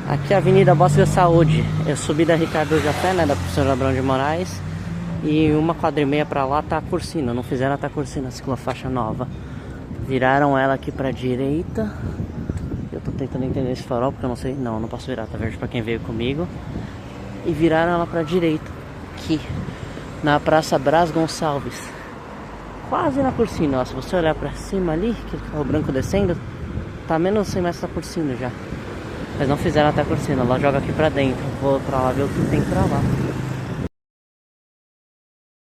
Aqui é a Avenida Bosque da Saúde. Eu subi da Ricardo Jafé, né, da professora Abrão de Moraes. E uma quadra e meia pra lá tá a Cursino. Não fizeram a Cursino, a ciclofaixa nova. Viraram ela aqui pra direita. Eu tô tentando entender esse farol porque eu não sei. Não, não posso virar, tá verde pra quem veio comigo. E viraram ela pra direita, aqui na Praça Brás Gonçalves, quase na Cursino. Ó, se você olhar pra cima ali, que o carro branco descendo, tá menos 100 metros da Cursino já. Mas não fizeram até a Cursino, ela joga aqui pra dentro. Vou pra lá ver o que tem pra lá.